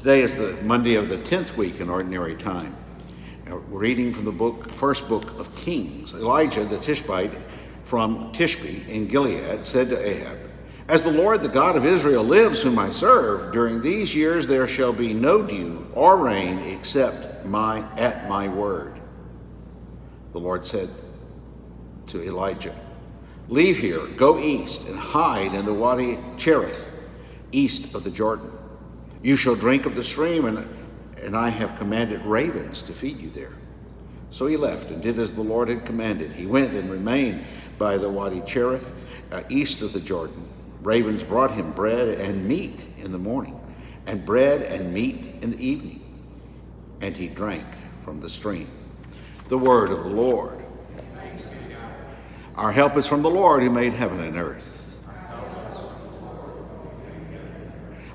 Today is the Monday of the 10th week in Ordinary Time. Now, we're reading from the first book of Kings. Elijah the Tishbite from Tishbe in Gilead said to Ahab, "As the Lord, the God of Israel, lives, whom I serve, during these years there shall be no dew or rain except at my word." The Lord said to Elijah, "Leave here, go east, and hide in the Wadi Cherith, east of the Jordan. You shall drink of the stream, and I have commanded ravens to feed you there." So he left and did as the Lord had commanded. He went and remained by the Wadi Cherith, east of the Jordan. Ravens brought him bread and meat in the morning, and bread and meat in the evening, and he drank from the stream. The word of the Lord. Thanks be to God. Our help is from the Lord who made heaven and earth.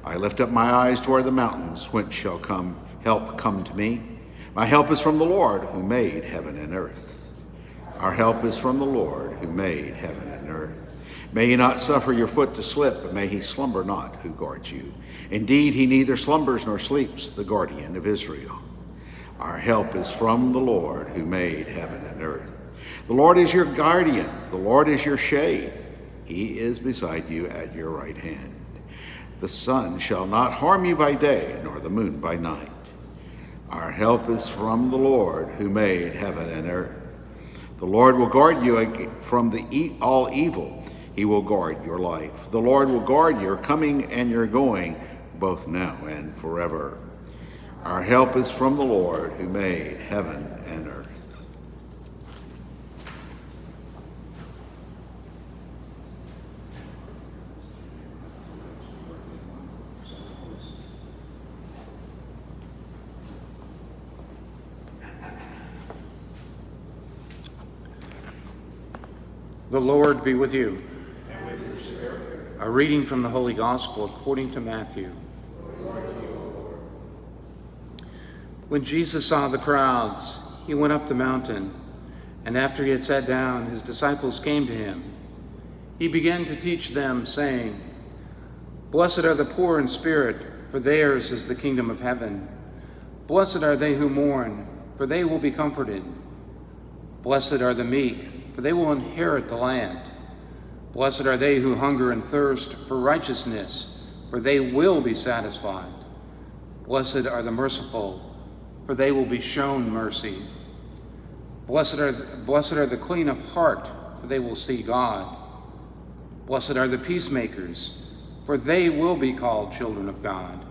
I lift up my eyes toward the mountains, whence shall help come to me. My help is from the Lord who made heaven and earth. Our help is from the Lord who made heaven and earth. May he not suffer your foot to slip, but may he slumber not who guards you. Indeed, he neither slumbers nor sleeps, the guardian of Israel. Our help is from the Lord who made heaven and earth. The Lord is your guardian. The Lord is your shade. He is beside you at your right hand. The sun shall not harm you by day, nor the moon by night. Our help is from the Lord who made heaven and earth. The Lord will guard you from all evil. He will guard your life. The Lord will guard your coming and your going, both now and forever. Our help is from the Lord who made heaven and earth. The Lord be with you. And with your spirit. A reading from the Holy Gospel according to Matthew. When Jesus saw the crowds, he went up the mountain, and after he had sat down, his disciples came to him. He began to teach them, saying, "Blessed are the poor in spirit, for theirs is the kingdom of heaven. Blessed are they who mourn, for they will be comforted. Blessed are the meek, for they will inherit the land. Blessed are they who hunger and thirst for righteousness, for they will be satisfied. Blessed are the merciful, for they will be shown mercy. Blessed are the clean of heart, for they will see God. Blessed are the peacemakers, for they will be called children of God.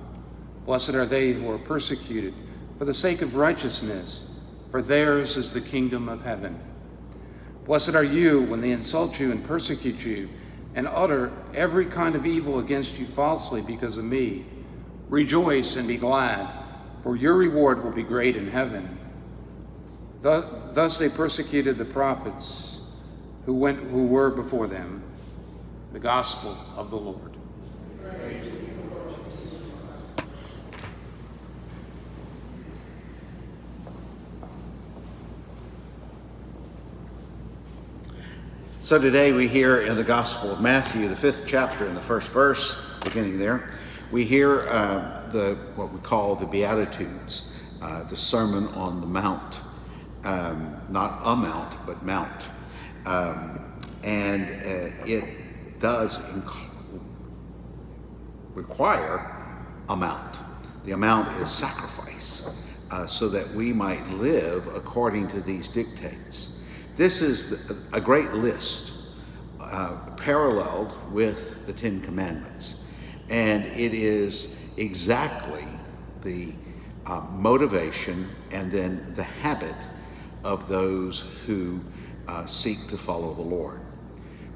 Blessed are they who are persecuted for the sake of righteousness, for theirs is the kingdom of heaven. Blessed are you when they insult you and persecute you and utter every kind of evil against you falsely because of me. Rejoice and be glad, for your reward will be great in heaven. Thus they persecuted the prophets who were before them." The Gospel of the Lord. So today we hear in the Gospel of Matthew, the 5th chapter, in the first verse, beginning there, we hear what we call the Beatitudes, the Sermon on the Mount. Not a mount, but mount. It does require a mount. The amount is sacrifice, so that we might live according to these dictates. This is a great list paralleled with the Ten Commandments. And it is exactly the motivation and then the habit of those who seek to follow the Lord.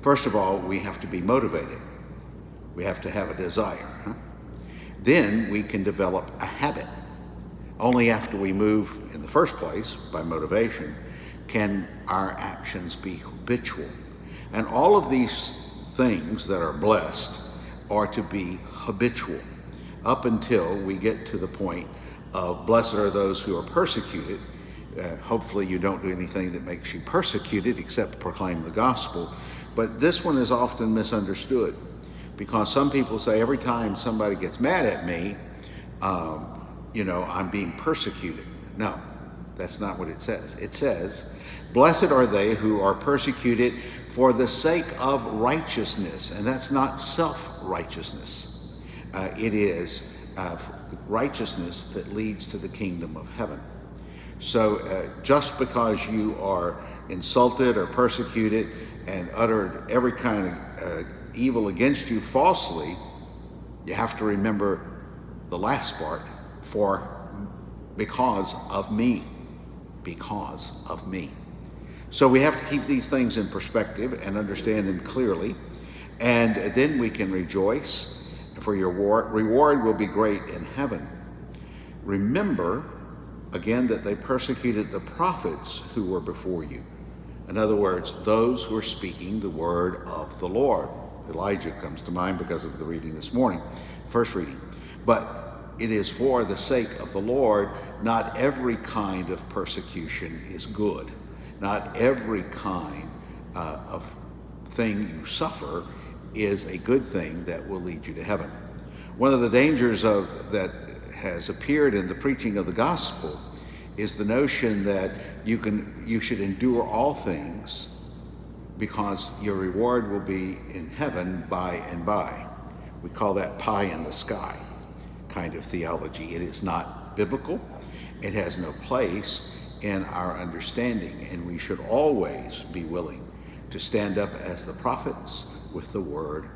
First of all, we have to be motivated. We have to have a desire. Then we can develop a habit. Only after we move in the first place by motivation can our actions be habitual. And all of these things that are blessed are to be habitual up until we get to the point of blessed are those who are persecuted. Hopefully you don't do anything that makes you persecuted except proclaim the gospel. But this one is often misunderstood because some people say every time somebody gets mad at me, I'm being persecuted. No, that's not what it says. It says, blessed are they who are persecuted for the sake of righteousness. And that's not self-righteousness. It is righteousness that leads to the kingdom of heaven. So just because you are insulted or persecuted and uttered every kind of evil against you falsely, you have to remember the last part, because of me. Because of me. So we have to keep these things in perspective and understand them clearly, and then we can rejoice, for your reward will be great in heaven. Remember, again, that they persecuted the prophets who were before you. In other words, those who are speaking the word of the Lord. Elijah comes to mind because of the reading this morning, first reading. But it is for the sake of the Lord. Not every kind of persecution is good. Not every kind of thing you suffer is a good thing that will lead you to heaven. One of the dangers that has appeared in the preaching of the gospel is the notion that you should endure all things because your reward will be in heaven by and by. We call that pie in the sky kind of theology. It is not biblical. It has no place in our understanding, and we should always be willing to stand up as the prophets with the word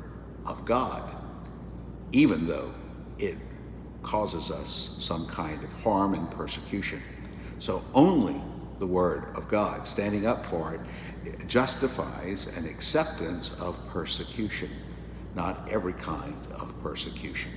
of God, even though it causes us some kind of harm and persecution. So only the word of God, standing up for it, justifies an acceptance of persecution, not every kind of persecution.